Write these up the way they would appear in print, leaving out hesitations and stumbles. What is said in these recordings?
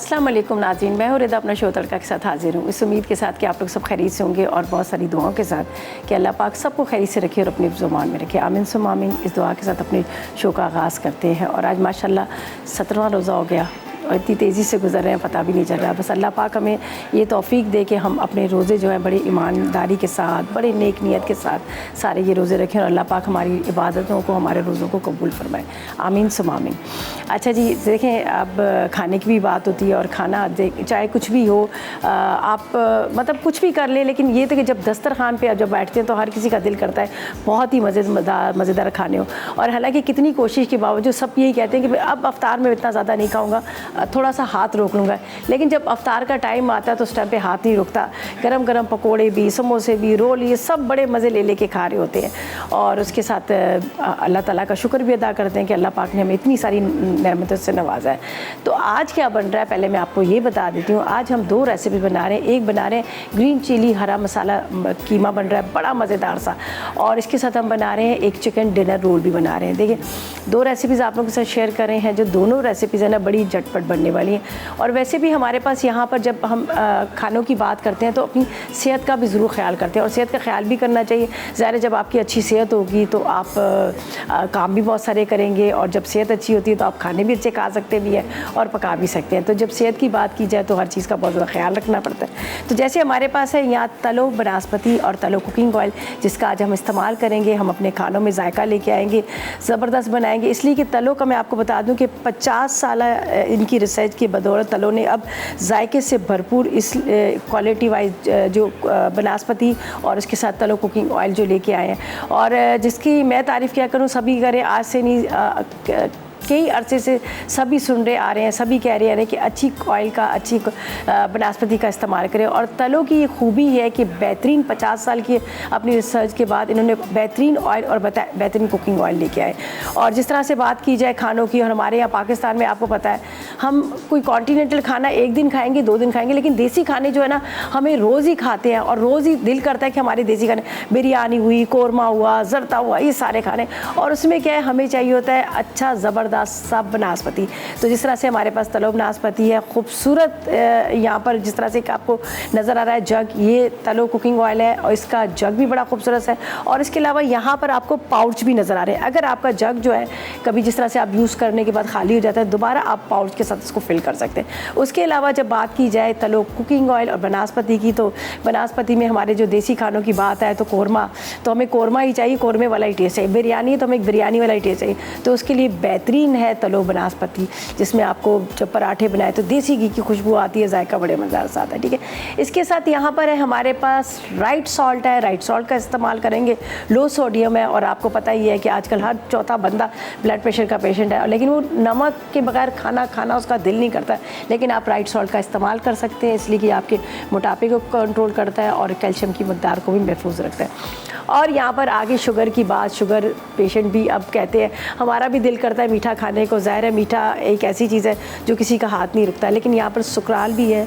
अस्सलाम वालेकुम नाज़रीन, मैं हूँ रिदा अपना शो तड़का के साथ हाजिर हूँ। इस उम्मीद के साथ कि आप लोग सब खैरियत से होंगे और बहुत सारी दुआओं के साथ कि अल्लाह पाक सबको खैरियत से रखे और अपने ज़ुबान में रखे। आमीन सुम आमीन। इस दुआ के साथ अपने शो का आगाज़ करते हैं और आज माशाल्लाह 17वां रोज़ा हो गया और इतनी तेज़ी से गुजर रहे हैं पता भी नहीं चल रहा। बस अल्लाह पाक हमें ये तौफ़ीक दे कि हम अपने रोज़े जो हैं बड़े ईमानदारी के साथ, बड़े नेक नियत के साथ सारे ये रोज़े रखें और अल्लाह पाक हमारी इबादतों को, हमारे रोज़ों को कबूल फरमाए। आमीन सुम आमीन। अच्छा जी, देखें अब खाने की भी बात होती है और खाना चाहे कुछ भी हो, आप मतलब कुछ भी कर लें, लेकिन ये तो कि जब दस्तरखान पे जब बैठते हैं तो हर किसी का दिल करता है बहुत ही मज़ेदार खाने हो। और हालांकि कितनी कोशिश के बावजूद सब यही कहते हैं कि अब अफ्तार में इतना ज़्यादा नहीं खाऊंगा, थोड़ा सा हाथ रोक लूँगा, लेकिन जब अफ्तार का टाइम आता है तो उस टाइम पे हाथ नहीं रुकता। गरम गरम पकोड़े भी, समोसे भी, रोल, ये सब बड़े मज़े ले लेके खा रहे होते हैं और उसके साथ अल्लाह ताला का शुक्र भी अदा करते हैं कि अल्लाह पाक ने हमें इतनी सारी नेमतों से नवाजा है। तो आज क्या बन रहा है पहले मैं आपको ये बता देती हूँ। आज हम 2 रेसिपी बना रहे हैं। एक बना रहे हैं ग्रीन चिली हरा मसाला कीमा बन रहा है बड़ा मज़ेदार सा, और इसके साथ हम बना रहे हैं एक चिकन डिनर रोल भी बना रहे हैं। देखिए 2 रेसिपीज़ आप लोगों के साथ शेयर कर रहे हैं जो दोनों रेसिपीज़ है ना बड़ी झटपट बनने वाली हैं। और वैसे भी हमारे पास यहाँ पर जब हम खानों की बात करते हैं तो अपनी सेहत का भी ज़रूर ख्याल करते हैं और सेहत का ख्याल भी करना चाहिए। ज़ाहिर है जब आपकी अच्छी सेहत होगी तो आप काम भी बहुत सारे करेंगे और जब सेहत अच्छी होती है तो आप खाने भी अच्छे खा सकते भी हैं और पका भी सकते हैं। तो जब सेहत की बात की जाए तो हर चीज़ का बहुत ज़्यादा ख्याल रखना पड़ता है। तो जैसे हमारे पास है यहाँ तलो बनास्पति और तलो कुकिंग ऑयल, जिसका आज हम इस्तेमाल करेंगे। हम अपने खानों में जायका लेके आएंगे, ज़बरदस्त बनाएंगे। इसलिए कि तलो का मैं आपको बता दूं कि 50 साल इनकी रिसर्च की बदौलत तलो ने अब जायके से भरपूर इस क्वालिटी वाइज जो बनास्पति और उसके साथ तलो कुकिंग ऑयल जो लेके आए हैं और जिसकी मैं तारीफ़ क्या करूँ, सभी करें आज से नहीं, कई अरसे से सभी सुन रहे आ रहे हैं, सभी कह रहे हैं कि अच्छी ऑयल का, अच्छी बनास्पति का इस्तेमाल करें। और तलो की ये खूबी है कि बेहतरीन 50 साल की अपनी रिसर्च के बाद इन्होंने बेहतरीन ऑयल और बेहतरीन कुकिंग ऑयल लेके आए। और जिस तरह से बात की जाए खानों की, और हमारे यहाँ पाकिस्तान में आपको पता है हम कोई कॉन्टीनेंटल खाना एक दिन खाएंगे, 2 दिन खाएंगे, लेकिन देसी खाने जो है ना हमें रोज़ ही खाते हैं और रोज़ ही दिल करता है कि हमारे देसी खाने, बिरयानी हुई, कौरमा हुआ, ज़रता हुआ, ये सारे खाने। और उसमें क्या है, हमें चाहिए होता है अच्छा ज़बरदस्त सब बनास्पति। तो जिस तरह से हमारे पास तलो बनास्पति है, खूबसूरत यहाँ पर जिस तरह से आपको नज़र आ रहा है जग, ये तलो कुकिंग ऑयल है और इसका जग भी बड़ा खूबसूरत है। और इसके अलावा यहाँ पर आपको पाउच भी नज़र आ रहे हैं। अगर आपका जग जो है कभी जिस तरह से आप यूज़ करने के बाद खाली हो जाता है, दोबारा आप पाउच के साथ इसको फिल कर सकते हैं। उसके अलावा जब बात की जाए तलो कुकिंग ऑयल और बनास्पति की, तो बनास्पति में हमारे जो देसी खानों की बात है तो कौरमा, तो हमें कौरमा ही चाहिए, कौरमे वाला ही टेस्ट चाहिए। बिरयानी तो हमें एक बिरयानी वाला ही टेस्ट चाहिए। तो उसके लिए बेहतरीन है तलो बनास्पति, जिसमें आपको जब पराठे बनाए तो देसी घी की खुशबू आती है, जायका बड़े मज़ेदार से आता है। ठीक है, इसके साथ यहाँ पर है हमारे पास राइट सॉल्ट है। राइट सॉल्ट का इस्तेमाल करेंगे, लो सोडियम है। और आपको पता ही है कि आजकल हर चौथा बंदा ब्लड प्रेशर का पेशेंट है, लेकिन वो नमक के बगैर खाना उसका दिल नहीं करता, लेकिन आप राइट सॉल्ट का इस्तेमाल कर सकते हैं, इसलिए कि आपके मोटापे को कंट्रोल करता है और कैल्शियम की मकदार को भी महफूज रखता है। और यहाँ पर आगे शुगर की बात, शुगर पेशेंट भी अब कहते हैं हमारा भी दिल करता है मीठा खाने को। ज़ाहिर है मीठा एक ऐसी चीज़ है जो किसी का हाथ नहीं रुकता, लेकिन यहाँ पर सुकराल भी है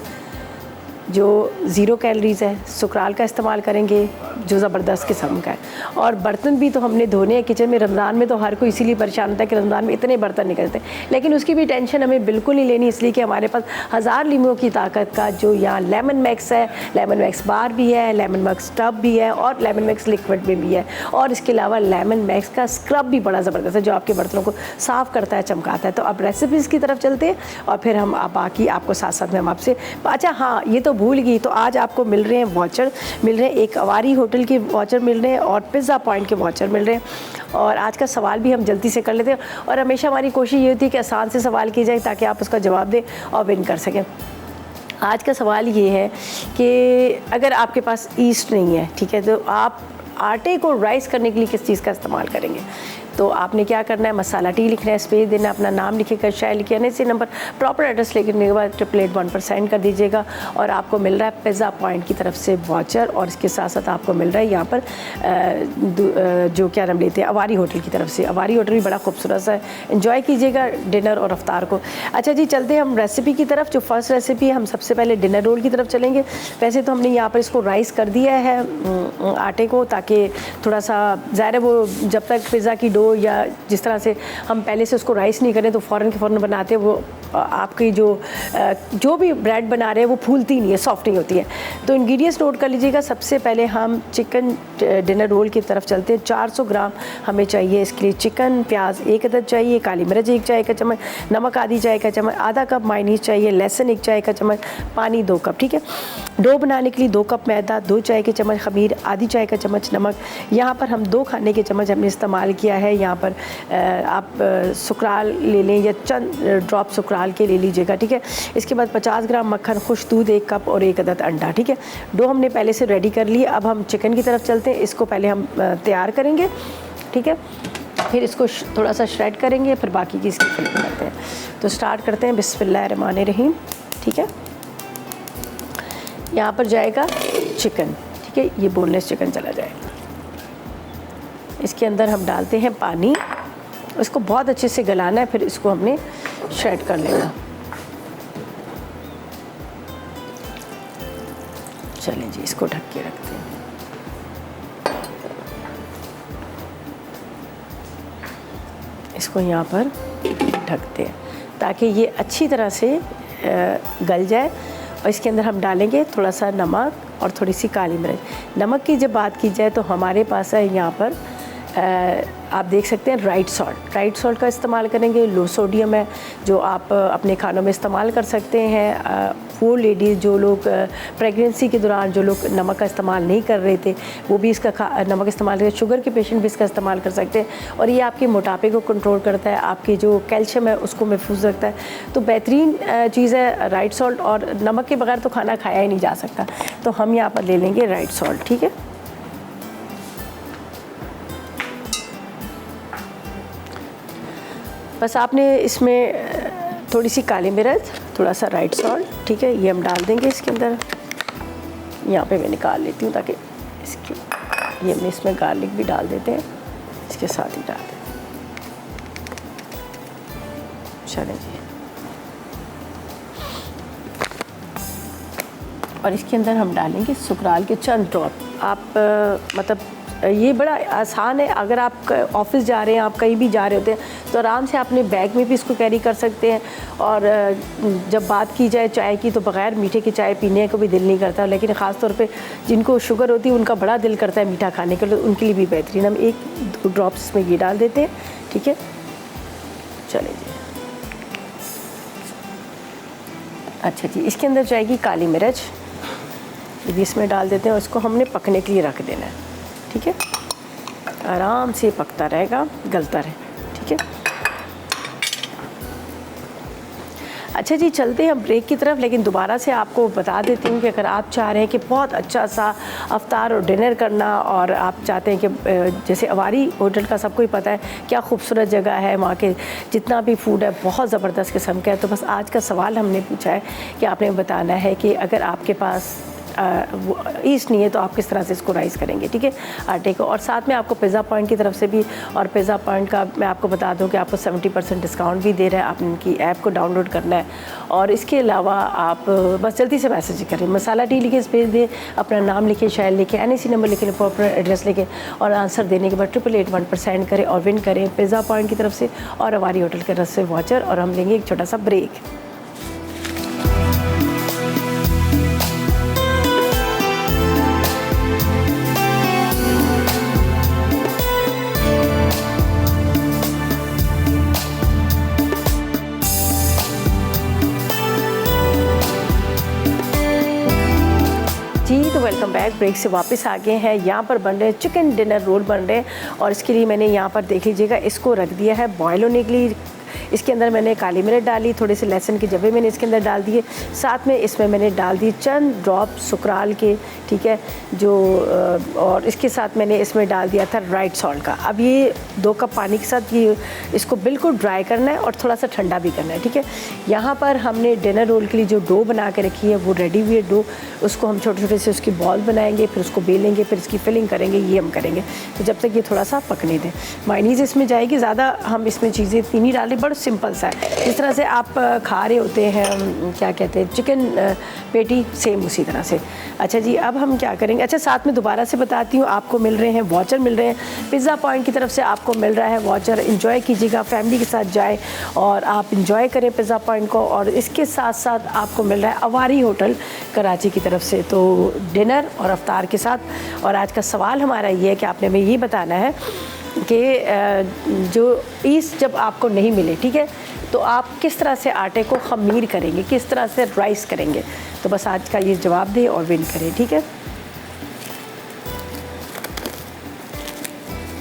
जो 0 कैलोरीज़ है। सुकराल का इस्तेमाल करेंगे जो ज़बरदस्त किस्म का है। और बर्तन भी तो हमने धोने हैं किचन में। रमज़ान में तो हर कोई इसीलिए परेशान होता है कि रमज़ान में इतने बर्तन निकलते हैं, लेकिन उसकी भी टेंशन हमें बिल्कुल नहीं लेनी, इसलिए कि हमारे पास 1000 लीमों की ताकत का जो यहाँ लेमन मैक्स है, लेमन मैक्स बार भी है, लेमन मैक्स टब भी है और लेमन मैक्स लिक्विड में भी है। और इसके अलावा लेमन मैक्स का स्क्रब भी बड़ा ज़बरदस्त है जो आपके बर्तनों को साफ़ करता है, चमकाता है। तो अब रेसिपीज़ की तरफ चलते हैं और फिर हम बाकी आपको साथ साथ में हम आपसे, अच्छा हाँ ये तो भूल गई, तो आज आपको मिल रहे हैं वाचर मिल रहे हैं, एक अवारी होटल के वाचर मिल रहे हैं और पिज़्ज़ा पॉइंट के वाचर मिल रहे हैं। और आज का सवाल भी हम जल्दी से कर लेते हैं और हमेशा हमारी कोशिश ये होती है कि आसान से सवाल किए जाए ताकि आप उसका जवाब दें और विन कर सकें। आज का सवाल ये है कि अगर आपके पास ईस्ट नहीं है, ठीक है, तो आप आटे को राइस करने के लिए किस चीज़ का इस्तेमाल करेंगे? तो आपने क्या करना है, मसाला टी लिखना है, स्पेस देना, अपना नाम लिखेगा, शहर लिखे, इसी नंबर प्रॉपर एड्रेस लिखने के बाद 888 पर सेंड कर दीजिएगा। और आपको मिल रहा है पिज़्ज़ा पॉइंट की तरफ से वाचर और इसके साथ साथ आपको मिल रहा है यहाँ पर जो क्या नाम लेते हैं, अवारी होटल की तरफ से। अवारी होटल भी बड़ा खूबसूरत सा है, इन्जॉय कीजिएगा डिनर और अफ्तार को। अच्छा जी, चलते हैं हम रेसिपी की तरफ। जो फर्स्ट रेसिपी है, हम सबसे पहले डिनर रोल की तरफ चलेंगे। वैसे तो हमने यहाँ पर इसको राइस कर दिया है आटे को, ताकि ताकि थोड़ा सा ज़ाहिर है वो जब तक पिज़्ज़ा की डो या जिस तरह से हम पहले से उसको राइस नहीं करें तो फ़ौरन के फ़ौरन बनाते हैं, वो आपकी जो भी ब्रेड बना रहे हैं वो फूलती नहीं है, सॉफ्ट नहीं होती है। तो इंग्रेडिएंट्स नोट कर लीजिएगा। सबसे पहले हम चिकन डिनर रोल की तरफ चलते हैं। 400 ग्राम हमें चाहिए इसके लिए चिकन, प्याज 1 अदद चाहिए, काली मिर्च 1 चाय का चम्मच, नमक आधी चाय का चम्मच, आधा कप मायनीज़ चाहिए, लहसुन 1 चाय का चम्मच, पानी 2 कप। ठीक है। डो बनाने के लिए 2 कप मैदा, 2 चाय के चम्मच खमीर, आधी चाय का चम्मच नमक। यहाँ पर हम 2 खाने के चम्मच हमने इस्तेमाल किया है। यहाँ पर आप सुकराल ले लें या चंद ड्रॉप सुकराल के ले लीजिएगा। ठीक है। इसके बाद 50 ग्राम मक्खन, खुश दूध 1 कप और 1 अदद अंडा। ठीक है। डो हमने पहले से रेडी कर लिए। अब हम चिकन की तरफ चलते हैं। इसको पहले हम तैयार करेंगे। ठीक है। फिर इसको थोड़ा सा श्रेड करेंगे, फिर बाकी की इसकी फिलिंग करते हैं। तो स्टार्ट करते हैं। बिस्मिल्लाहिर्रहमानिर्रहीम। ठीक है। यहाँ पर जाएगा चिकन। ठीक है। ये बोनलेस चिकन चला जाएगा। इसके अंदर हम डालते हैं पानी। इसको बहुत अच्छे से गलाना है, फिर इसको हमने श्रेड कर लेना। चलें जी, इसको ढक के रखते हैं। इसको यहाँ पर ढकते हैं ताकि ये अच्छी तरह से गल जाए। और इसके अंदर हम डालेंगे थोड़ा सा नमक और थोड़ी सी काली मिर्च। नमक की जब बात की जाए तो हमारे पास है यहाँ पर आप देख सकते हैं राइट सॉल्ट का इस्तेमाल करेंगे। लो सोडियम है जो आप अपने खानों में इस्तेमाल कर सकते हैं। वो लेडीज़ जो लोग प्रेगनेंसी के दौरान जो लोग नमक का इस्तेमाल नहीं कर रहे थे वो भी इसका नमक इस्तेमाल करें। शुगर के पेशेंट भी इसका इस्तेमाल कर सकते हैं और ये आपके मोटापे को कंट्रोल करता है, आपकी जो कैल्शियम है उसको महफूज रखता है। तो बेहतरीन चीज़ है राइट सॉल्ट, और नमक के बगैर तो खाना खाया ही नहीं जा सकता। तो हम यहाँ पर ले लेंगे राइट सॉल्ट। ठीक है। बस आपने इसमें थोड़ी सी काली मिर्च, थोड़ा सा राइट सॉल्ट, ठीक है, ये हम डाल देंगे इसके अंदर। यहाँ पे मैं निकाल लेती हूँ ताकि इसकी ये हम इसमें गार्लिक भी डाल देते हैं, इसके साथ ही डाल देते हैं। चलें जी। और इसके अंदर हम डालेंगे सुकराल के चंद ड्रॉप। आप मतलब ये बड़ा आसान है। अगर आप ऑफिस जा रहे हैं, आप कहीं भी जा रहे होते हैं तो आराम से अपने बैग में भी इसको कैरी कर सकते हैं। और जब बात की जाए चाय की तो बग़ैर मीठे की चाय पीने को भी दिल नहीं करता, लेकिन ख़ास तौर पे जिनको शुगर होती है उनका बड़ा दिल करता है मीठा खाने के लिए, उनके लिए भी बेहतरीन। हम 1-2 ड्रॉप्स इसमें ये डाल देते हैं। ठीक है। चले जी। अच्छा जी, इसके अंदर जाएगी काली मिर्च, ये भी इसमें डाल देते हैं और इसको हमने पकने के लिए रख देना है। ठीक है। आराम से पकता रहेगा, गलता रहे। ठीक है। अच्छा जी, चलते हैं ब्रेक की तरफ, लेकिन दोबारा से आपको बता देती हूँ कि अगर आप चाह रहे हैं कि बहुत अच्छा सा अफ्तार और डिनर करना, और आप चाहते हैं कि जैसे अवारी होटल का सबको ही पता है क्या खूबसूरत जगह है, वहाँ के जितना भी फूड है बहुत ज़बरदस्त किस्म का है। तो बस आज का सवाल हमने पूछा है कि आपने बताना है कि अगर आपके पास ईस्ट नहीं है तो आप किस तरह से इसको राइस करेंगे। ठीक है, आटे को। और साथ में आपको पिज़्ज़ा पॉइंट की तरफ से भी, और पिज़्ज़ा पॉइंट का मैं आपको बता दूं कि आपको 70% डिस्काउंट भी दे रहा है। आपने इनकी ऐप को डाउनलोड करना है, और इसके अलावा आप बस जल्दी से मैसेज करें, मसाला टी लिखे, स्पेस दें, अपना नाम लिखे, शहर लिखे, NIC नंबर लिखे, प्रॉपर एड्रेस लिखे, और आंसर देने के बाद 888 सेंड करें और विन करें पिज़्ज़ा पॉइंट की तरफ से और अवारी होटल की तरफ से वाचर। और हम लेंगे एक छोटा सा ब्रेक। Welcome back. ब्रेक से वापस आ गए हैं। यहाँ पर बन रहे हैं चिकन डिनर रोल बन रहे हैं, और इसके लिए मैंने यहाँ पर देख लीजिएगा इसको रख दिया है बॉयल होने के लिए। इसके अंदर मैंने काली मिर्च डाली, थोड़े से लहसुन के जब्बे मैंने इसके अंदर डाल दिए, साथ में इसमें मैंने डाल दी चंद ड्रॉप सुकराल के। ठीक है, जो और इसके साथ मैंने इसमें डाल दिया था राइट सॉल्ट का। अब ये 2 कप पानी के साथ ये इसको बिल्कुल ड्राई करना है और थोड़ा सा ठंडा भी करना है। ठीक है, यहाँ पर हमने डिनर रोल के लिए जो डो बना के रखी है वो रेडी हुई है डो, उसको हम छोटे छोटे से उसकी बॉल बनाएंगे, फिर उसको बेलेंगे, फिर इसकी फिलिंग करेंगे। ये हम करेंगे तो जब तक ये थोड़ा सा पकने दें। मायनीज़ इसमें जाएगी, ज़्यादा हम इसमें चीज़ें इतनी नहीं डालें, बड़ा सिंपल सा है, जिस तरह से आप खा रहे होते हैं क्या कहते हैं चिकन पेटी, सेम उसी तरह से। अच्छा जी, अब हम क्या करेंगे, अच्छा साथ में दोबारा से बताती हूँ, आपको मिल रहे हैं वाचर, मिल रहे हैं पिज़्ज़ा पॉइंट की तरफ से आपको मिल रहा है वाचर। इंजॉय कीजिएगा, फैमिली के साथ जाए और आप इंजॉय करें पिज़्ज़ा पॉइंट को। और इसके साथ साथ आपको मिल रहा है अवारी होटल कराची की तरफ से, तो डिनर और अफ्तार के साथ। और आज का सवाल हमारा ये है कि आपने हमें ये बताना है कि जो ईस्ट जब आपको नहीं मिले, ठीक है, तो आप किस तरह से आटे को खमीर करेंगे, किस तरह से राइस करेंगे। तो बस आज का ये जवाब दें और विन करें, ठीक है।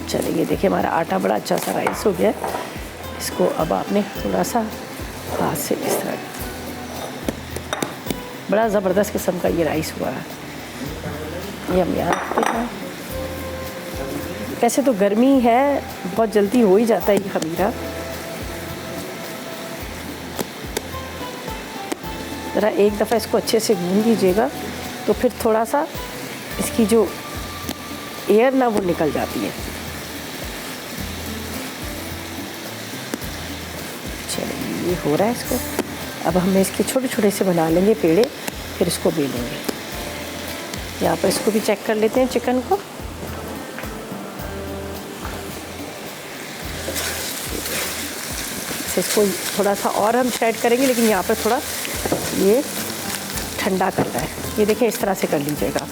चलिए, ये देखिए हमारा आटा बड़ा अच्छा सा राइस हो गया है। इसको अब आपने थोड़ा सा हाथ से इस तरह, बड़ा ज़बरदस्त किस्म का ये राइस हुआ है। ये हम यहाँ रखते हैं। वैसे तो गर्मी है, बहुत जल्दी हो ही जाता है ये खमीरा। ज़रा एक दफ़ा इसको अच्छे से भून दीजिएगा, तो फिर थोड़ा सा इसकी जो एयर ना वो निकल जाती है। चलिए, ये हो रहा है इसको। अब हमें इसके छोटे छोटे से बना लेंगे पेड़े, फिर इसको बेलेंगे। यहाँ पर इसको भी चेक कर लेते हैं चिकन को। इसको थोड़ा सा और हम शेड करेंगे, लेकिन यहाँ पर थोड़ा ये ठंडा करना है। ये देखें, इस तरह से कर लीजिएगा।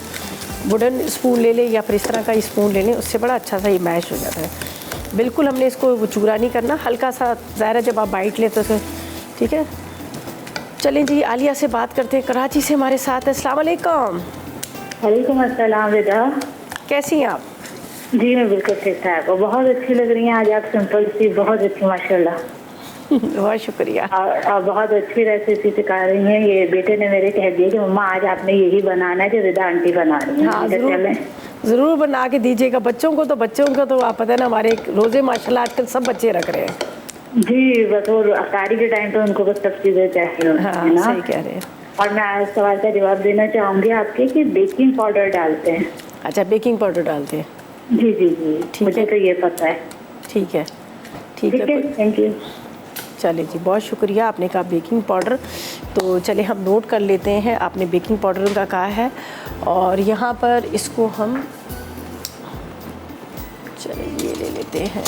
वुडन स्पून ले लें या फिर इस तरह का स्पून ले लें, उससे बड़ा अच्छा सा ये मैश हो जाता है। बिल्कुल हमने इसको वो चूरा नहीं करना, हल्का सा ज़ाहिर है जब आप बाइट लेते तो ठीक है। चलें जी, आलिया से बात करते हैं, कराची से हमारे साथ है। अस्सलाम वालेकुम। वालेकुम अस्सलाम। रिदा, कैसी हैं आप? जी मैं बिल्कुल ठीक ठाक हूँ। बहुत अच्छी लग रही हैं आज आप, सिंपल सी, बहुत अच्छी माशाल्लाह। बहुत शुक्रिया। और बहुत अच्छी रेसिपी सिखा रही हैं। ये बेटे ने मेरे कह दिया कि मम्मा आज आपने यही बनाना है जो रिदा आंटी बना रही हैं। हाँ, ज़रूर बना के दीजिएगा बच्चों को। तो बच्चों को तो आप पता है ना, हमारे रोज़े माशाल्लाह आजकल सब बच्चे रख रहे हैं जी। बस वो अफ्तारी के टाइम पे उनको बस सब चीज़ें चाहिए, हाँ, सही कह रहे हैं। और मैं आज सवाल का जवाब देना चाहूँगी आपके कि बेकिंग पाउडर डालते हैं। अच्छा, बेकिंग पाउडर डालते हैं। जी जी जी, मुझे तो ये पता है। ठीक है, ठीक है, थैंक यू। चलिए जी, बहुत शुक्रिया। आपने कहा बेकिंग पाउडर, तो चले हम नोट कर लेते हैं। आपने बेकिंग पाउडर का कहा है, और यहाँ पर इसको हम चलिए ये ले लेते हैं।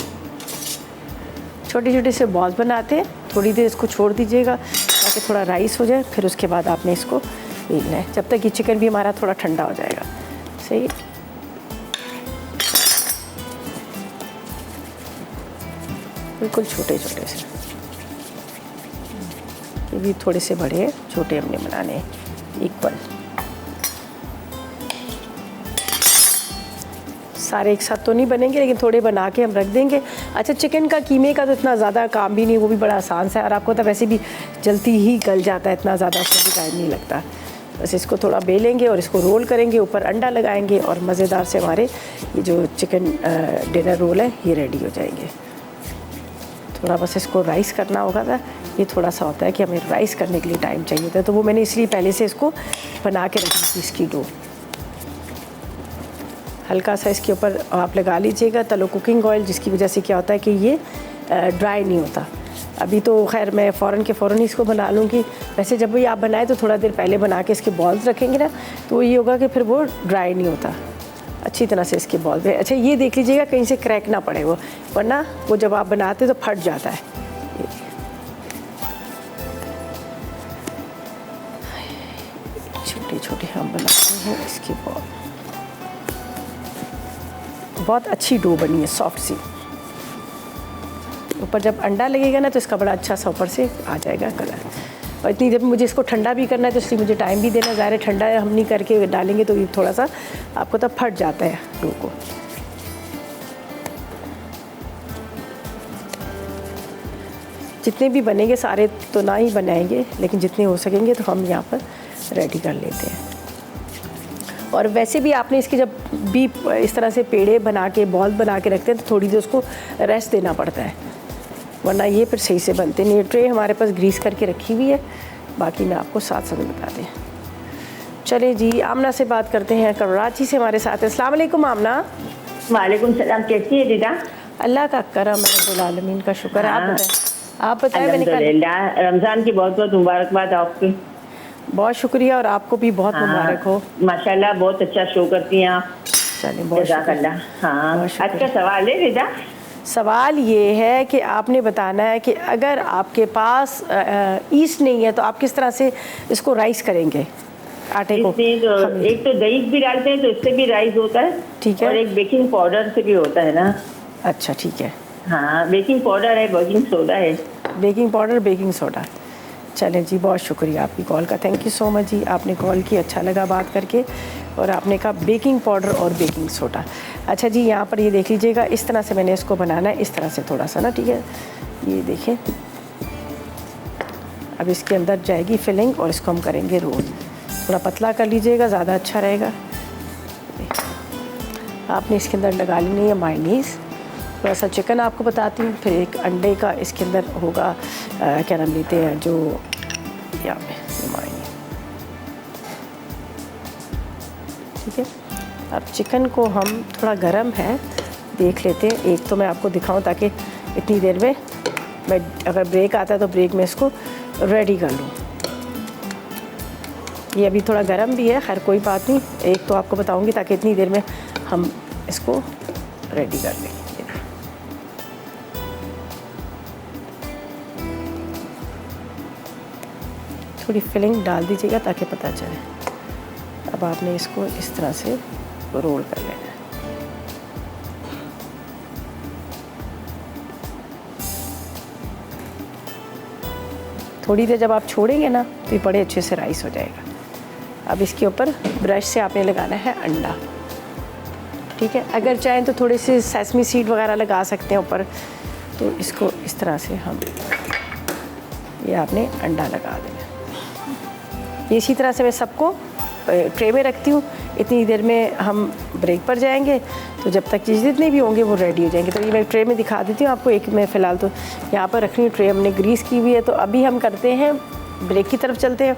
छोटे छोटे से बॉल्स बनाते हैं, थोड़ी देर इसको छोड़ दीजिएगा ताकि थोड़ा राइस हो जाए, फिर उसके बाद आपने इसको बेलना है, जब तक ये चिकन भी हमारा थोड़ा ठंडा हो जाएगा। सही, बिल्कुल छोटे छोटे से, ये भी थोड़े से बड़े छोटे हमने बनाने हैं, इक्वल। सारे एक साथ तो नहीं बनेंगे, लेकिन थोड़े बना के हम रख देंगे। अच्छा, चिकन का कीमे का तो इतना ज़्यादा काम भी नहीं, वो भी बड़ा आसान सा है, और आपको तो वैसे भी जल्दी ही गल जाता है, इतना ज़्यादा उसमें भी टाइम नहीं लगता। बस इसको थोड़ा बेलेंगे और इसको रोल करेंगे, ऊपर अंडा लगाएंगे, और मज़ेदार से हमारे ये जो चिकन डिनर रोल है ये रेडी हो जाएंगे। थोड़ा बस इसको राइस करना होगा था, ये थोड़ा सा होता है कि हमें राइस करने के लिए टाइम चाहिए था, तो वो मैंने इसलिए पहले से इसको बना के रखी थी इसकी डो। हल्का सा इसके ऊपर आप लगा लीजिएगा तलो कुकिंग ऑयल, जिसकी वजह से क्या होता है कि ये ड्राई नहीं होता। अभी तो खैर मैं फ़ौरन के फ़ौरन ही इसको बना लूँगी। वैसे जब भी आप बनाए तो थोड़ा देर पहले बना के इसके बॉल्स रखेंगे ना, तो ये होगा कि फिर वो ड्राई नहीं होता, अच्छी तरह से इसके बॉल पे। अच्छा, ये देख लीजिएगा कहीं से क्रैक ना पड़े वो, वरना वो जब आप बनाते तो फट जाता है। छोटे छोटे हम बनाते हैं इसके बॉल। बहुत अच्छी डो बनी है, सॉफ्ट सी। ऊपर जब अंडा लगेगा ना तो इसका बड़ा अच्छा सा ऊपर से आ जाएगा कलर। और इतनी जब मुझे इसको ठंडा भी करना है तो इसलिए मुझे टाइम भी देना, ज़ाहिर है ठंडा हम नहीं करके डालेंगे तो ये थोड़ा सा आपको तब फट जाता है डो को। जितने भी बनेंगे सारे तो ना ही बनाएंगे, लेकिन जितने हो सकेंगे तो हम यहाँ पर रेडी कर लेते हैं। और वैसे भी आपने इसके जब भी इस तरह से पेड़े बना के बॉल बना के रखते हैं तो थोड़ी देर उसको रेस्ट देना पड़ता है, वरना ये फिर सही से बनते नहीं। ये ट्रे हमारे पास ग्रीस करके रखी हुई है, बाकी मैं आपको साथ साथ बता दें। चले जी, आमना से बात करते हैं, कराची से हमारे साथ है। अस्सलाम वालेकुम आमना। वालेकुम सलाम, कैसी है दीदा? अल्लाह का करम है, रब्बुल आलमीन का शुक्र है। आप बताएं। आप बताएं। मैंने कहा अल्हम्दुलिल्लाह, रमज़ान की बहुत बहुत मुबारकबाद आपकी। बहुत शुक्रिया और आपको भी बहुत मुबारक हो। माशाल्लाह बहुत अच्छा शो करती हैं आप। चलिए बहुत शुक्रिया। हाँ, आज का सवाल है रिदा। सवाल ये है कि आपने बताना है कि अगर आपके पास ईस्ट नहीं है तो आप किस तरह से इसको राइस करेंगे आटे को। तो एक तो दही भी डालते हैं तो इससे भी राइस होता है, ठीक है, और एक बेकिंग पाउडर से भी होता है ना। अच्छा ठीक है। हाँ, बेकिंग पाउडर है, बेकिंग सोडा है। Baking powder, baking soda. चलें जी, बहुत शुक्रिया आपकी कॉल का, थैंक यू सो मच जी। आपने कॉल की, अच्छा लगा बात करके। और आपने कहा बेकिंग पाउडर और बेकिंग सोडा। अच्छा जी, यहाँ पर ये देख लीजिएगा, इस तरह से मैंने इसको बनाना है, इस तरह से थोड़ा सा ना, ठीक है। ये देखें, अब इसके अंदर जाएगी फिलिंग और इसको हम करेंगे रोल। थोड़ा पतला कर लीजिएगा, ज़्यादा अच्छा रहेगा। आपने इसके अंदर लगा लेनी है मायोनीज़, थोड़ा सा चिकन आपको बताती हूँ, फिर एक अंडे का इसके अंदर होगा, क्या नाम लेते हैं जो, यहाँ पे मायोनीज़, ठीक है। अब चिकन को हम थोड़ा गरम है, देख लेते हैं। एक तो मैं आपको दिखाऊं ताकि इतनी देर में मैं, अगर ब्रेक आता है तो ब्रेक में इसको रेडी कर लूँ। ये अभी थोड़ा गरम भी है, खैर कोई बात नहीं, एक तो आपको बताऊंगी ताकि इतनी देर में हम इसको रेडी कर लें। थोड़ी फिलिंग डाल दीजिएगा ताकि पता चले। अब आपने इसको इस तरह से रोल कर लेना है। थोड़ी देर जब आप छोड़ेंगे ना तो ये बड़े अच्छे से राइस हो जाएगा। अब इसके ऊपर ब्रश से आपने लगाना है अंडा, ठीक है। अगर चाहें तो थोड़े से सेसमी सीड वगैरह लगा सकते हैं ऊपर। तो इसको इस तरह से हम, ये आपने अंडा लगा देना। इसी तरह से मैं सबको ट्रे में रखती हूँ। इतनी देर में हम ब्रेक पर जाएंगे, तो जब तक चीज़ जितने भी होंगे वो रेडी हो जाएंगे। तो ये मैं ट्रे में दिखा देती हूँ आपको। एक मैं फ़िलहाल तो यहाँ पर रख रही हूँ, ट्रे हमने ग्रीस की हुई है। तो अभी हम करते हैं ब्रेक की तरफ चलते हैं।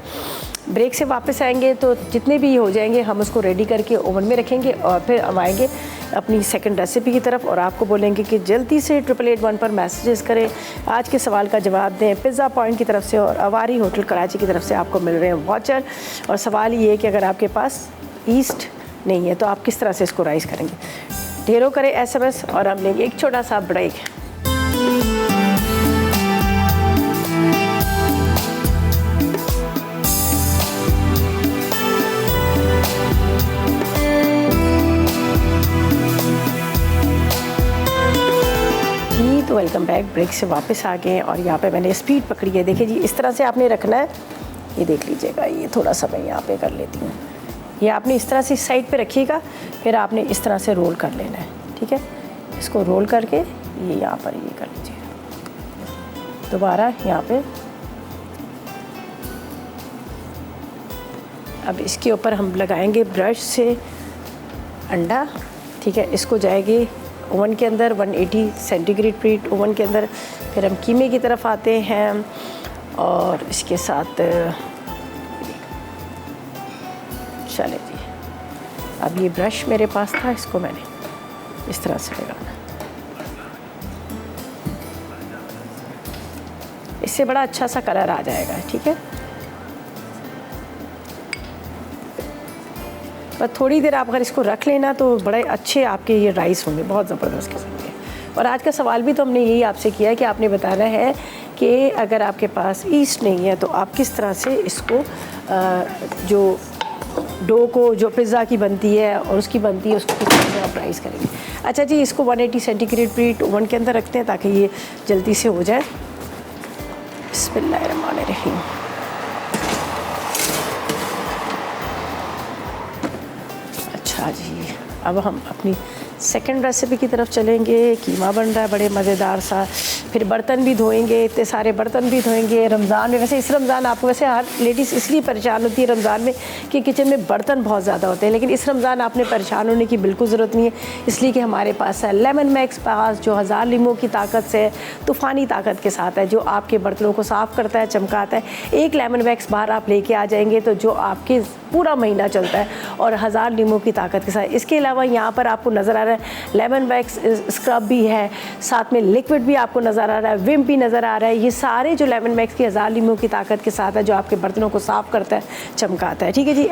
ब्रेक से वापस आएंगे तो जितने भी हो जाएंगे हम उसको रेडी करके ओवन में रखेंगे, और फिर हम आएंगे अपनी सेकंड रेसिपी की तरफ और आपको बोलेंगे कि जल्दी से 888 पर मैसेजेस करें, आज के सवाल का जवाब दें। पिज़्ज़ा पॉइंट की तरफ से और अवारी होटल कराची की तरफ से आपको मिल रहे हैं वाचर। और सवाल ये है कि अगर आपके पास ईस्ट नहीं है तो आप किस तरह से इसको राइस करेंगे। ढेरों करें SMS और हम लेंगे एक छोटा सा ब्रेक। तो वेलकम बैक। ब्रेक से वापस आ गए और यहाँ पे मैंने स्पीड पकड़ी है। देखिए जी, इस तरह से आपने रखना है। ये देख लीजिएगा, ये थोड़ा सा मैं यहाँ पे कर लेती हूँ। ये आपने इस तरह से साइड पे रखिएगा, फिर आपने इस तरह से रोल कर लेना है, ठीक है। इसको रोल करके ये यहाँ पर ये कर लीजिए। दोबारा यहाँ पे, अब इसके ऊपर हम लगाएंगे ब्रश से अंडा, ठीक है। इसको जाएगी ओवन के अंदर 180 सेंटीग्रेड प्रीट ओवन के अंदर। फिर हम कीमे की तरफ आते हैं और इसके साथ चले जी। अब ये ब्रश मेरे पास था, इसको मैंने इस तरह से लगाना। इससे बड़ा अच्छा सा कलर आ जाएगा, ठीक है। पर थोड़ी देर आप अगर इसको रख लेना तो बड़े अच्छे आपके ये राइस होंगे, बहुत ज़बरदस्त किस्म के। और आज का सवाल भी तो हमने यही आपसे किया है कि आपने बताना है कि अगर आपके पास ईस्ट नहीं है तो आप किस तरह से इसको जो डो को, जो पिज़्ज़ा की बनती है और उसकी बनती है, उसको किस तरह से आप राइस करेंगे। अच्छा जी, इसको 180 सेंटीग्रेड प्रीट ओवन के अंदर रखते हैं ताकि ये जल्दी से हो जाए। बिस्मिल्लाहिर्रहमानिर्रहीम। अच्छा जी, अब हम अपनी सेकंड रेसिपी की तरफ चलेंगे। कीमा बन रहा है बड़े मज़ेदार सा। फिर बर्तन भी धोएंगे, इतने सारे बर्तन भी धोएंगे रमज़ान में। वैसे इस रमज़ान आपको, वैसे हर लेडीज़ इसलिए परेशान होती है रमज़ान में कि किचन में बर्तन बहुत ज़्यादा होते हैं, लेकिन इस रमज़ान आपने परेशान होने की बिल्कुल ज़रूरत नहीं है, इसलिए कि हमारे पास है लेमन मैक्स पास, जो 1000 लीमों की ताकत से, तूफ़ानी ताकत के साथ है, जो आपके बर्तनों को साफ़ करता है, चमकाता है। एक लेमन मैक्स बार आप लेके आ जाएंगे तो जो आपके पूरा महीना चलता है और 1000 लीमों की ताकत के साथ। इसके अलावा यहाँ पर आपको नज़र आ रहा है रहा है, लेमन वैक्स स्क्रब भी है, साथ में लिक्विड भी आपको नज़र आ रहा है, विम भी नज़र आ रहा है। ये सारे जो लेमन वैक्स की 1000 लीमू की ताकत के साथ है जो आपके बर्तनों को साफ़ करता है, चमकाता है। ठीक है जी।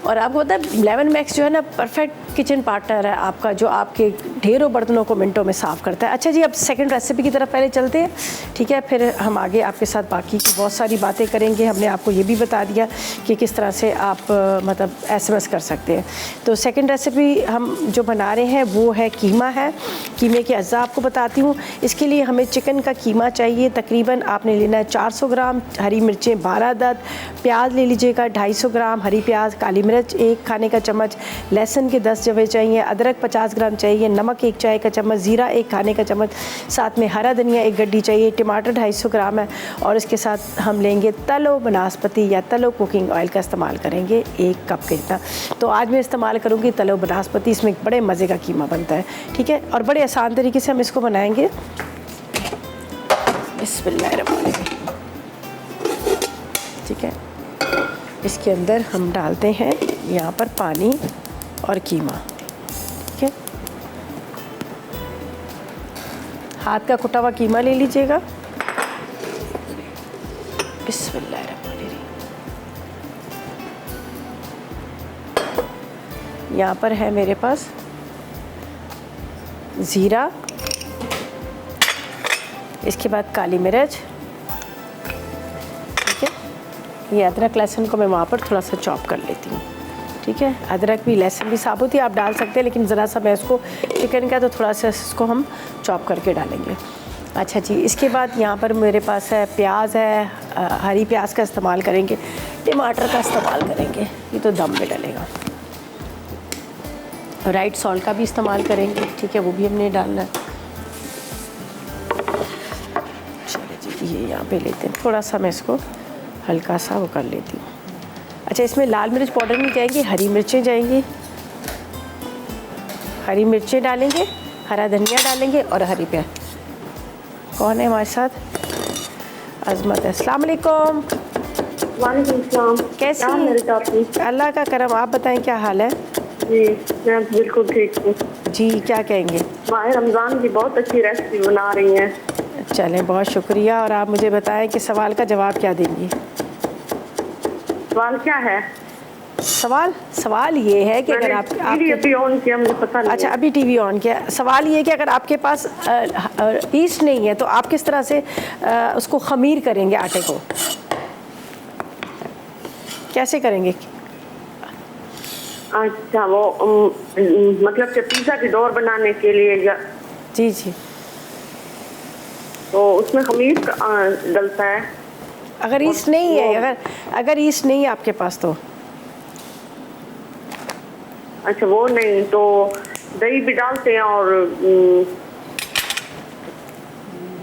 और आपको पता है लेमन मैक्स जो है ना परफेक्ट किचन पार्टनर है आपका, जो आपके ढेरों बर्तनों को मिनटों में साफ़ करता है। अच्छा जी, अब सेकंड रेसिपी की तरफ पहले चलते हैं, ठीक है, फिर हम आगे आपके साथ बाकी की बहुत सारी बातें करेंगे। हमने आपको ये भी बता दिया कि किस तरह से आप मतलब SMS कर सकते हैं। तो सेकंड रेसिपी हम जो बना रहे हैं वो है कीमा है। कीमे के अज्जा आपको बताती हूँ। इसके लिए हमें चिकन का कीमा चाहिए, तकरीबन आपने लेना है 400 ग्राम, हरी मिर्चें 12 अदद, प्याज ले लीजिएगा 250 ग्राम, हरी प्याज, काली मिर्च 1 खाने का चम्मच, लहसुन के 10 जवे चाहिए, अदरक 50 ग्राम चाहिए, नमक 1 चाय का चम्मच, ज़ीरा 1 खाने का चम्मच, साथ में हरा धनिया 1 गड्डी चाहिए, टमाटर 250 ग्राम है। और इसके साथ हम लेंगे तलो बनास्पति या तलो कुकिंग ऑयल का इस्तेमाल करेंगे 1 कप के इतना। तो आज मैं इस्तेमाल करूँगी तलो बनास्पति, इसमें बड़े मज़े का कीमा बनता है। ठीक है, और बड़े आसान तरीके से हम इसको बनाएंगे। बिस्मिल्लाहिर्रहमानिर्रहीम। ठीक है, इसके अंदर हम डालते हैं यहाँ पर पानी और कीमा। ठीक है, हाथ का कुटा हुआ कीमा ले लीजिएगा। बिस्मिल्लाहिर्रहमानिर्रहीम। यहाँ पर है मेरे पास ज़ीरा, इसके बाद काली मिर्च। ठीक है, ये अदरक लहसुन को मैं वहाँ पर थोड़ा सा चॉप कर लेती हूँ। ठीक है, अदरक भी लहसुन भी साबुत ही आप डाल सकते हैं, लेकिन ज़रा सा मैं इसको चिकन का तो थोड़ा सा इसको हम चॉप करके डालेंगे। अच्छा जी, इसके बाद यहाँ पर मेरे पास है प्याज है, हरी प्याज का इस्तेमाल करेंगे, टमाटर का इस्तेमाल करेंगे, ये तो दम में डलेगा। राइट सॉल्ट का भी इस्तेमाल करेंगे। ठीक है, वो भी हमने डालना है। चलिए जी, ये यहाँ पे लेते हैं, थोड़ा सा मैं इसको हल्का सा वो कर लेती हूँ। अच्छा, इसमें लाल मिर्च पाउडर नहीं जाएंगी, हरी मिर्चें जाएंगी, हरी मिर्चें डालेंगे, हरा धनिया डालेंगे और हरी प्याज। कौन है हमारे साथ? अज़मत है। अस्सलाम वालेकुम। वालेकुम सलाम। कैसी हैं? अल्लाह का करम, आप बताएं क्या हाल है? जी मैं बिल्कुल ठीक हूँ जी। क्या कहेंगे? माह रमज़ान की बहुत अच्छी रेसिपी बना रही हैं। चलें, बहुत शुक्रिया। और आप मुझे बताएं कि सवाल का जवाब क्या देंगी? सवाल क्या है? सवाल ये है कि अगर आप अभी ऑन किया, मुझे पता नहीं। अच्छा, अभी टीवी ऑन किया। सवाल ये है कि अगर आपके पास ईस्ट नहीं है तो आप किस तरह से उसको खमीर करेंगे, आटे को कैसे करेंगे? अच्छा, वो मतलब कि पिज़्ज़ा की डोर बनाने के लिए या? जी जी। तो उसमें खमीर डलता है। अगर ईस्ट नहीं है, अगर ईस्ट नहीं है आपके पास तो? अच्छा, वो नहीं तो दही भी डालते हैं और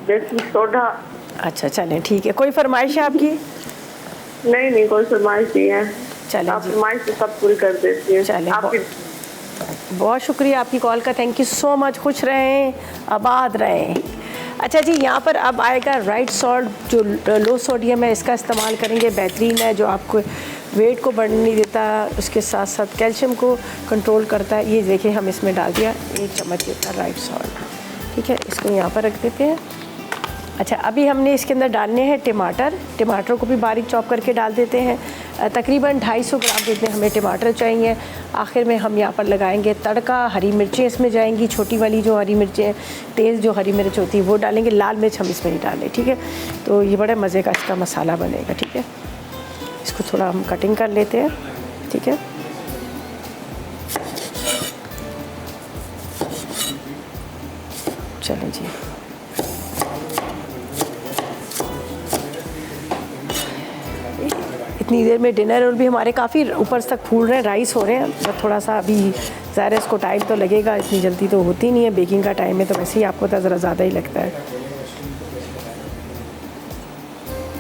बेकिंग सोडा। अच्छा, चलें ठीक है। कोई फरमाइश है आपकी? नहीं, कोई फरमाइश नहीं है। चलें आप जी, फरमाइश तो सब पूरी कर देती हैं। चलें, आपकी बहुत शुक्रिया आपकी कॉल का। Thank you so much. खुश रहें, आबाद रहें। अच्छा जी, यहाँ पर अब आएगा राइट सॉल्ट, जो लो सोडियम है, इसका इस्तेमाल करेंगे। बेहतरीन है, जो आपको वेट को बढ़ने नहीं देता, उसके साथ साथ कैल्शियम को कंट्रोल करता है। ये देखिए, हम इसमें डाल दिया 1 चम्मच जितना राइट सॉल्ट। ठीक है, इसको यहाँ पर रख देते हैं। अच्छा, अभी हमने इसके अंदर डालने हैं टमाटर को भी बारीक चॉप करके डाल देते हैं। तकरीबन 250 ग्राम जितने हमें टमाटर चाहिए। आखिर में हम यहाँ पर लगाएंगे तड़का। हरी मिर्चें इसमें जाएंगी, छोटी वाली जो हरी मिर्चें, तेज़ जो हरी मिर्च होती है वो डालेंगे। लाल मिर्च हम इसमें नहीं डालें। ठीक है, तो ये बड़े मज़े का इसका मसाला बनेगा। ठीक है, इसको थोड़ा हम कटिंग कर लेते हैं। ठीक है, चलें जी। इतनी देर में डिनर और भी हमारे काफ़ी ऊपर तक फूल रहे हैं, राइस हो रहे हैं। बस थोड़ा सा अभी ज़ाहिर है इसको टाइम तो लगेगा, इतनी जल्दी तो होती नहीं है। बेकिंग का टाइम है तो वैसे ही आपको तो ज़रा ज़्यादा ही लगता है।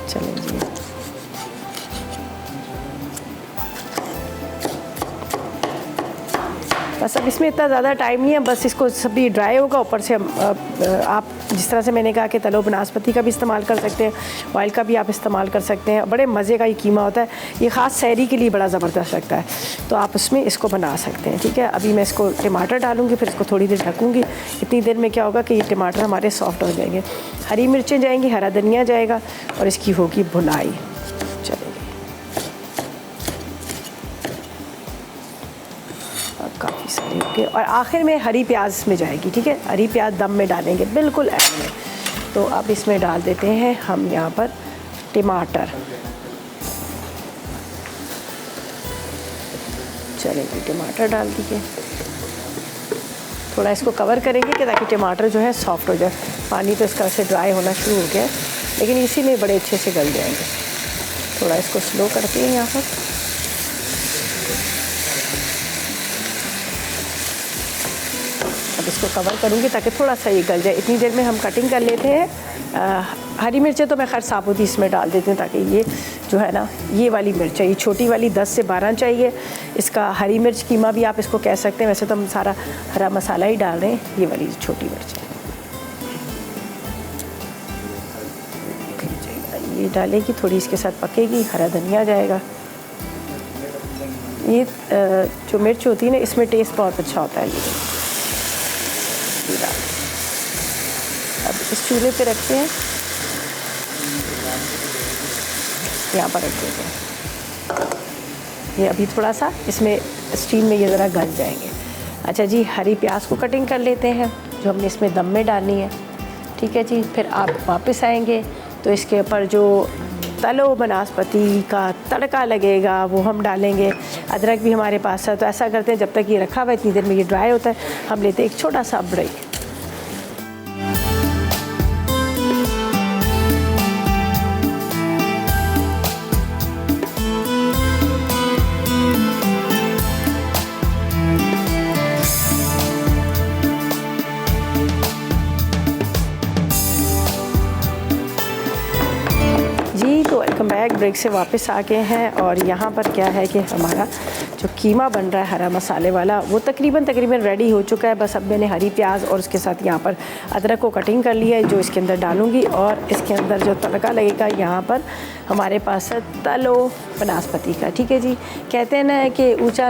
चलें जी, बस अब इसमें इतना ज़्यादा टाइम नहीं है, बस इसको सभी ड्राई होगा। ऊपर से आप जिस तरह से मैंने कहा कि तलो बनास्पति का भी इस्तेमाल कर सकते हैं, ऑयल का भी आप इस्तेमाल कर सकते हैं। बड़े मज़े का ये कीमा होता है, ये ख़ास सहरी के लिए बड़ा ज़बरदस्त लगता है, तो आप उसमें इसको बना सकते हैं। ठीक है, अभी मैं इसको टमाटर डालूँगी, फिर इसको थोड़ी देर ढकूँगी। इतनी देर में क्या होगा कि ये टमाटर हमारे सॉफ्ट हो जाएंगे, हरी मिर्चें जाएंगी, हरा धनिया जाएगा और इसकी होगी भुनाई। काफ़ी सारी होगी और आखिर में हरी प्याज में जाएगी। ठीक है, हरी प्याज दम में डालेंगे बिल्कुल एंड में। तो अब इसमें डाल देते हैं हम यहाँ पर टमाटर। चलेंगे, टमाटर डाल दीजिए। थोड़ा इसको कवर करेंगे कि ताकि टमाटर जो है सॉफ्ट हो जाए। पानी तो इसका से ड्राई होना शुरू हो गया है, लेकिन इसी में बड़े अच्छे से गल जाएंगे। थोड़ा इसको स्लो करते हैं यहाँ पर। अब इसको कवर करूँगी ताकि थोड़ा सा ये गल जाए। इतनी देर में हम कटिंग कर लेते हैं। हरी मिर्चें तो मैं खैर साबुत ही इसमें डाल देती हूँ, ताकि ये जो है ना, ये वाली मिर्च है, ये छोटी वाली 10 से 12 चाहिए। इसका हरी मिर्च कीमा भी आप इसको कह सकते हैं, वैसे तो हम सारा हरा मसाला ही डाल रहे हैं। ये वाली छोटी मिर्च है, ये डालेगी, थोड़ी इसके साथ पकेगी। हरा धनिया जाएगा। ये जो मिर्च होती है ना, इसमें टेस्ट बहुत अच्छा होता है। ये अब इस चूल्हे पे रखते हैं, यहाँ पर रख देते हैं। ये अभी थोड़ा सा इसमें स्टीम में ये ज़रा गल जाएंगे। अच्छा जी, हरी प्याज को कटिंग कर लेते हैं, जो हमने इसमें दम में डालनी है। ठीक है जी, फिर आप वापस आएंगे तो इसके ऊपर जो तलो बनास्पति का तड़का लगेगा वो हम डालेंगे। अदरक भी हमारे पास है, तो ऐसा करते हैं जब तक ये रखा हुआ है इतनी देर में ये ड्राई होता है, हम लेते हैं एक छोटा सा ब्रेक। Welcome back. ब्रेक से वापस आ गए हैं और यहाँ पर क्या है कि हमारा जो कीमा बन रहा है हरा मसाले वाला, वो तकरीबन रेडी हो चुका है। बस अब मैंने हरी प्याज और उसके साथ यहाँ पर अदरक को कटिंग कर लिया है, जो इसके अंदर डालूँगी। और इसके अंदर जो तड़का लगेगा यहाँ पर हमारे पास है तलो बनास्पति का। ठीक है जी, कहते हैं ना कि ऊँचा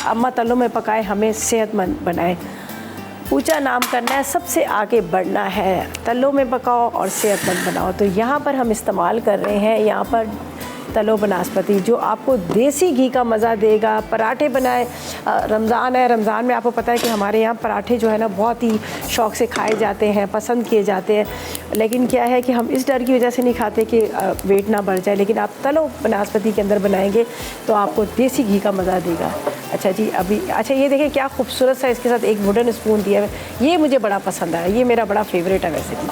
अम्मा तलों में पकाए हमें सेहतमंद बनाए। ऊंचा नाम करना है, सबसे आगे बढ़ना है, तलों में पकाओ और सेहतमंद बनाओ। तो यहाँ पर हम इस्तेमाल कर रहे हैं यहाँ पर तलो बनास्पति, जो आपको देसी घी का मज़ा देगा। पराठे बनाए, रमज़ान है, रमज़ान में आपको पता है कि हमारे यहाँ पराठे जो है ना बहुत ही शौक़ से खाए जाते हैं, पसंद किए जाते हैं। लेकिन क्या है कि हम इस डर की वजह से नहीं खाते कि वेट ना बढ़ जाए, लेकिन आप तलो बनास्पति के अंदर बनाएंगे तो आपको देसी घी का मज़ा देगा। अच्छा जी, अभी अच्छा ये देखिए क्या खूबसूरत सा इसके साथ एक वुडन स्पून दिया है, ये मुझे बड़ा पसंद आया, ये मेरा बड़ा फेवरेट है वैसे भी।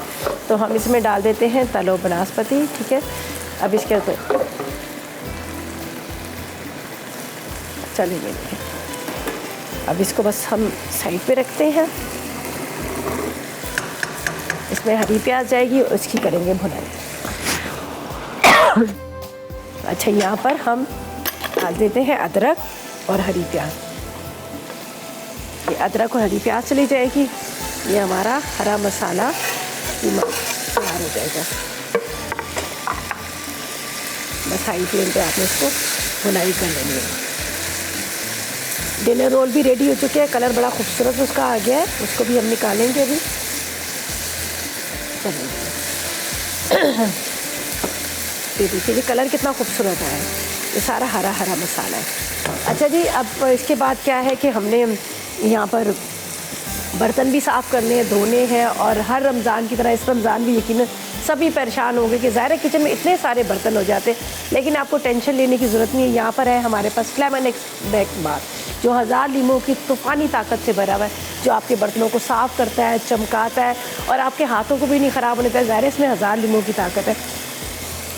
तो हम इसमें डाल देते हैं तलो बनास्पति। ठीक है, अब इसके तो चलिए, अब इसको बस हम साइड पे रखते हैं। इसमें हरी प्याज जाएगी और इसकी करेंगे भुनाई। अच्छा, यहाँ पर हम डाल देते हैं अदरक और हरी प्याज। ये अदरक और हरी प्याज चली जाएगी, ये हमारा हरा मसाला तैयार हो जाएगा। बस हाई फ्लेम पे आपने इसको भुनाई कर लेनी है। डिनर रोल भी रेडी हो चुके हैं, कलर बड़ा खूबसूरत उसका आ गया है, उसको भी हम निकालेंगे अभी। ये देखिए ये कलर कितना खूबसूरत है, ये सारा हरा हरा मसाला है। अच्छा जी, अब इसके बाद क्या है कि हमने यहाँ पर बर्तन भी साफ़ करने हैं, धोने हैं। और हर रमज़ान की तरह इस रमज़ान भी यकीनन सभी परेशान हो गए कि ज़ाहिर किचन में इतने सारे बर्तन हो जाते, लेकिन आपको टेंशन लेने की ज़रूरत नहीं है। यहाँ पर है हमारे पास फ्लेमन एक्स बार, जो 1000 लीमों की तूफ़ानी ताकत से भरा हुआ है, जो आपके बर्तनों को साफ़ करता है, चमकाता है और आपके हाथों को भी नहीं ख़राब होने देता है। ज़ाहिर इसमें 1000 लीमों की ताकत है।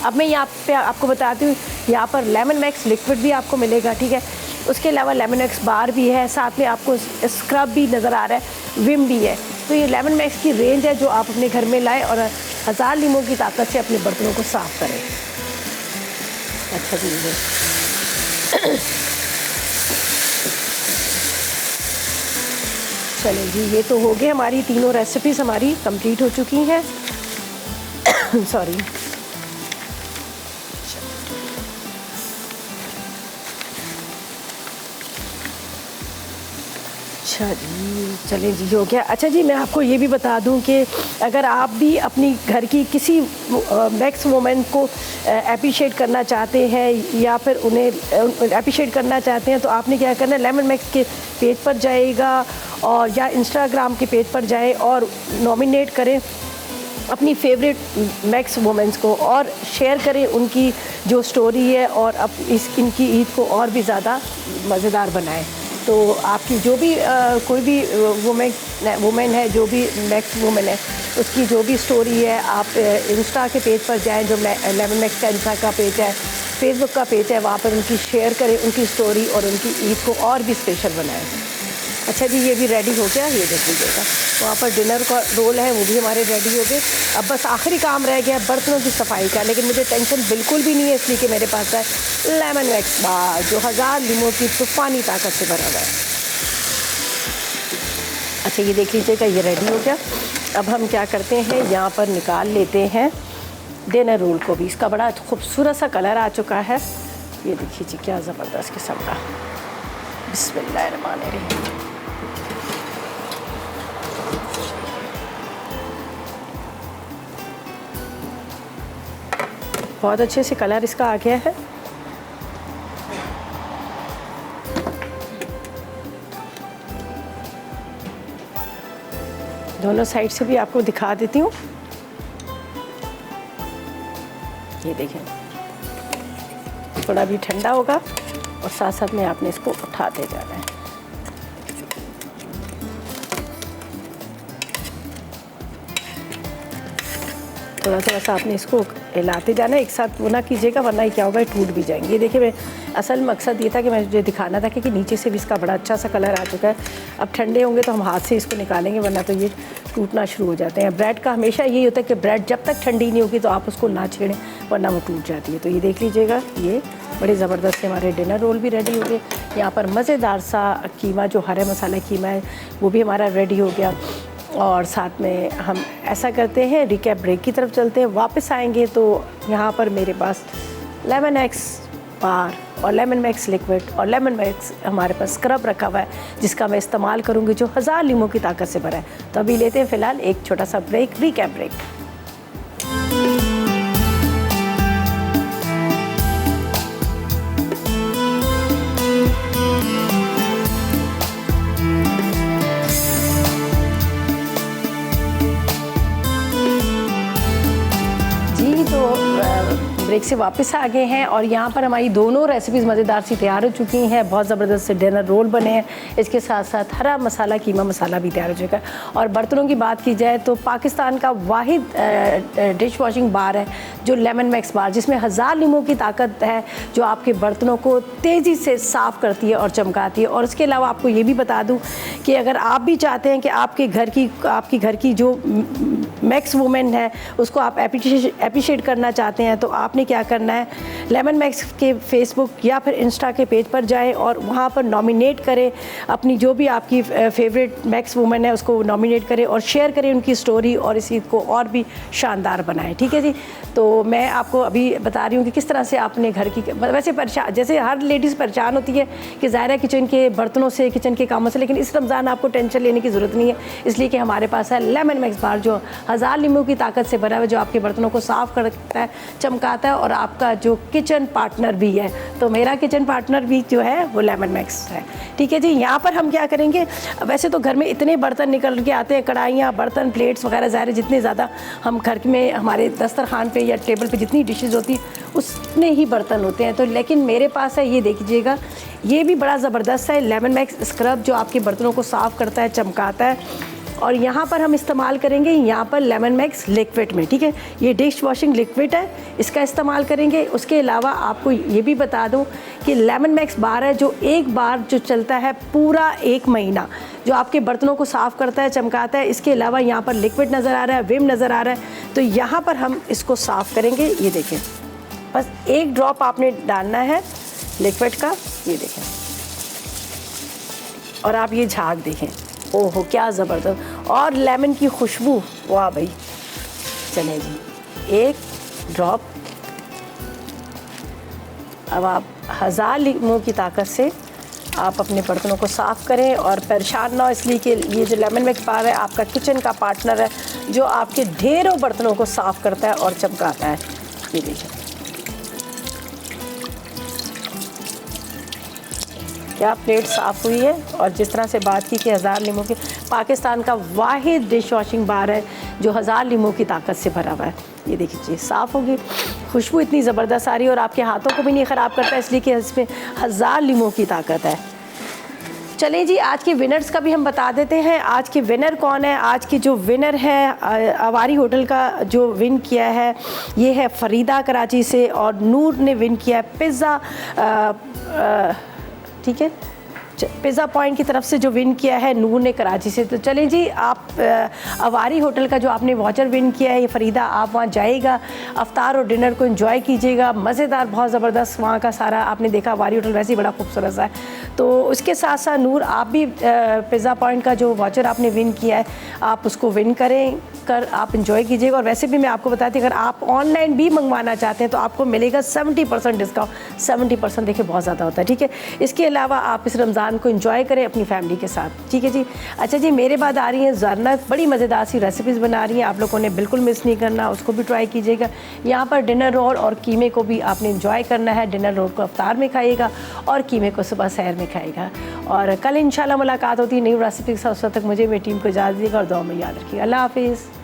अब मैं यहाँ पे आपको बताती हूँ, यहाँ पर लेमन मैक्स लिक्विड भी आपको मिलेगा। ठीक है, उसके अलावा लेमन मैक्स बार भी है, साथ में आपको स्क्रब भी नज़र आ रहा है, विम भी है। तो ये लेमन मैक्स की रेंज है जो आप अपने घर में लाएं और 1000 लीमों की ताकत से अपने बर्तनों को साफ़ करें। अच्छा जी, चलें जी, ये तो हो गए, हमारी तीनों रेसिपीज़ हमारी कंप्लीट हो चुकी हैं। सॉरी। अच्छा जी, चलें जी, हो गया। अच्छा जी, मैं आपको ये भी बता दूं कि अगर आप भी अपनी घर की किसी मैक्स वुमेन को अप्रिशिएट करना चाहते हैं या फिर उन्हें अप्रिशिएट करना चाहते हैं, तो आपने क्या करना है, लेमन मैक्स के पेज पर जाइएगा और या इंस्टाग्राम के पेज पर जाएं और नॉमिनेट करें अपनी फेवरेट मैक्स वुमेन्स को और शेयर करें उनकी जो स्टोरी है, और इनकी ईद को और भी ज़्यादा मज़ेदार बनाएं। तो आपकी जो भी कोई भी वुमेन है, जो भी मैक्स वुमेन है, उसकी जो भी स्टोरी है, आप इंस्टा के पेज पर जाएं, जो लेमन मैक्स का इंस्टा का पेज है, फेसबुक का पेज है, वहाँ पर उनकी शेयर करें उनकी स्टोरी और उनकी ईद को और भी स्पेशल बनाएं। अच्छा जी, ये भी रेडी हो गया, ये देख लीजिएगा। वहाँ पर डिनर का रोल है, वो भी हमारे रेडी हो गए। अब बस आखिरी काम रह गया बर्तनों की सफाई का, लेकिन मुझे टेंशन बिल्कुल भी नहीं है, इसलिए कि मेरे पास है लेमन मैक्स बार, जो 1000 लीमों की तूफ़ानी ताकत से भरा हुआ है। अच्छा, ये देख लीजिएगा, ये रेडी हो गया। अब हम क्या करते हैं, यहाँ पर निकाल लेते हैं डिनर रोल को भी। इसका बड़ा खूबसूरत सा कलर आ चुका है, ये देखिए जी, क्या ज़बरदस्त किस्म का। बिस्मिल्लाहिर्रहमानिर्रहीम। बहुत अच्छे से कलर इसका आ गया है। दोनों साइड से भी आपको दिखा देती हूँ, ये देखें। थोड़ा भी ठंडा होगा और साथ साथ में आपने इसको उठाते जाना है। थोड़ा थोड़ा सा आपने इसको हिलाते जाना है, एक साथ वो ना कीजिएगा, वरना क्या होगा, टूट भी जाएंगे। ये देखिए, मैं असल मकसद ये था कि मैं मुझे दिखाना था कि नीचे से भी इसका बड़ा अच्छा सा कलर आ चुका है। अब ठंडे होंगे तो हम हाथ से इसको निकालेंगे, वरना तो ये टूटना शुरू हो जाते हैं। ब्रेड का हमेशा यही होता है कि ब्रेड जब तक ठंडी नहीं होगी तो आप उसको ना छेड़ें, वरना वो टूट जाती है। तो ये देख लीजिएगा, ये बड़े ज़बरदस्त से हमारे डिनर रोल भी रेडी हो गए। यहाँ पर मज़ेदार सा कीमा, जो हरे मसाला कीमा है, वो भी हमारा रेडी हो गया। और साथ में हम ऐसा करते हैं, रिकैप ब्रेक की तरफ चलते हैं। वापस आएंगे तो यहाँ पर मेरे पास लेमन मैक्स बार और लेमन मैक्स लिक्विड और लेमन मैक्स हमारे पास स्क्रब रखा हुआ है, जिसका मैं इस्तेमाल करूँगी, जो 1000 लीमों की ताकत से भरा है। तो अभी लेते हैं फ़िलहाल एक छोटा सा ब्रेक, रिकैप ब्रेक। ब्रेक से वापस आ गए हैं और यहाँ पर हमारी दोनों रेसिपीज़ मज़ेदार सी तैयार हो चुकी हैं। बहुत ज़बरदस्त से डिनर रोल बने हैं, इसके साथ साथ हरा मसाला कीमा मसाला भी तैयार हो चुका है। और बर्तनों की बात की जाए तो पाकिस्तान का वाहिद डिश वॉशिंग बार है जो लेमन मैक्स बार, जिसमें 1000 लीमों की ताकत है, जो आपके बर्तनों को तेज़ी से साफ़ करती है और चमकाती है। और इसके अलावा आपको ये भी बता दूँ कि अगर आप भी चाहते हैं कि आपके घर की जो मैक्स वुमेन है उसको आप अप्रिशिएट करना चाहते हैं, तो आपने क्या करना है, लेमन मैक्स के फेसबुक या फिर इंस्टा के पेज पर जाएं और वहाँ पर नॉमिनेट करें अपनी जो भी आपकी फेवरेट मैक्स वुमेन है, उसको नॉमिनेट करें और शेयर करें उनकी स्टोरी, और इस ईद को और भी शानदार बनाएं। ठीक है जी। तो मैं आपको अभी बता रही हूँ कि किस तरह से आपने घर की, वैसे परेशान, जैसे हर लेडीज़ परेशान होती है कि ज़ाहिर है किचन के बर्तनों से, किचन के कामों से, लेकिन इस रमज़ान आपको टेंशन लेने की ज़रूरत नहीं है, इसलिए कि हमारे पास है लेमन मैक्स बार, जो 1000 लीमों की ताकत से भरा है, जो आपके बर्तनों को साफ़ करता है, चमकाता है और आपका जो किचन पार्टनर भी है। तो मेरा किचन पार्टनर भी जो है वो लेमन मैक्स है। ठीक है जी। यहाँ पर हम क्या करेंगे, वैसे तो घर में इतने बर्तन निकल के आते हैं, कढ़ाइयाँ, बर्तन, प्लेट्स वगैरह, ज़ाहिर है जितने ज़्यादा हम घर में हमारे दस्तरखान पे या टेबल पे जितनी डिशेज़ होती उतने ही बर्तन होते हैं। तो लेकिन मेरे पास है, ये देखिएगा, ये भी बड़ा ज़बरदस्त है लेमन मैक्स स्क्रब, जो आपके बर्तनों को साफ़ करता है, चमकाता है। और यहाँ पर हम इस्तेमाल करेंगे, यहाँ पर लेमन मैक्स लिक्विड में, ठीक है, ये डिश वॉशिंग लिक्विड है, इसका इस्तेमाल करेंगे। उसके अलावा आपको ये भी बता दूँ कि लेमन मैक्स बार है, जो एक बार जो चलता है पूरा 1 महीना, जो आपके बर्तनों को साफ़ करता है, चमकाता है। इसके अलावा यहाँ पर लिक्विड नज़र आ रहा है, विम नज़र आ रहा है, तो यहाँ पर हम इसको साफ़ करेंगे। ये देखें, बस 1 ड्रॉप आपने डालना है लिक्विड का, ये देखें, और आप ये झाग देखें, ओहो क्या ज़बरदस्त, और लेमन की खुशबू, वाह भाई। चलें जी, एक ड्रॉप। अब आप 1000 लीमों की ताकत से आप अपने बर्तनों को साफ़ करें और परेशान ना हो, इसलिए कि ये जो लेमन मिल्क बार है आपका किचन का पार्टनर है जो आपके ढेरों बर्तनों को साफ़ करता है और चमकाता है। ये देखिए क्या प्लेट साफ़ हुई है। और जिस तरह से बात की कि 1000 लीमों की, पाकिस्तान का वाहिद डिश वॉशिंग बार है जो 1000 लीमों की ताकत से भरा हुआ है। ये देखिए साफ़ होगी, खुशबू इतनी ज़बरदस्त आ रही है और आपके हाथों को भी नहीं ख़राब करता, इसलिए कि इसमें 1000 लीमों की ताकत है। चलें जी, आज के विनर्स का भी हम बता देते हैं। आज के विनर कौन है? आज के जो विनर है अवारी होटल का जो विन किया है ये है फरीदा कराची से, और नूर ने विन किया है पिज़्ज़ा, ठीक है, पिज़्ज़ा पॉइंट की तरफ से जो विन किया है नूर ने कराची से। तो चलें जी, आप अवारी होटल का जो आपने वाचर विन किया है ये फरीदा, आप वहाँ जाइएगा, अफ्तार और डिनर को एंजॉय कीजिएगा, मज़ेदार, बहुत ज़बरदस्त वहाँ का सारा आपने देखा। अवारी होटल वैसे ही बड़ा खूबसूरत सा है। तो उसके साथ साथ नूर, आप भी पिज़्ज़ा पॉइंट का जो वाचर आपने विन किया है आप उसको विन करें कर आप इंजॉय कीजिएगा। और वैसे भी मैं आपको बताती हूँ, अगर आप ऑनलाइन भी मंगवाना चाहते हैं तो आपको मिलेगा 70% डिस्काउंट। 70% देखिए बहुत ज़्यादा होता है, ठीक है। इसके अलावा आप इस रमज़ान को एंजॉय करें अपनी फैमिली के साथ, ठीक है जी। अच्छा जी, मेरे बाद आ रही हैं ज़रना, बड़ी मज़ेदार सी रेसिपीज़ बना रही हैं, आप लोगों ने बिल्कुल मिस नहीं करना, उसको भी ट्राई कीजिएगा। यहाँ पर डिनर रोल और कीमे को भी आपने इंजॉय करना है। डिनर रोल को अफ्तार में खाइएगा और कीमे को सुबह सहर में खाइएगा। और कल इंशाल्लाह मुलाकात होती है नई रेसिपी के साथ। उस वक्त तक मुझे मेरी टीम को इजाज़त दीजिएगा और दुआ में याद रखिएगा। अल्लाह हाफिज़।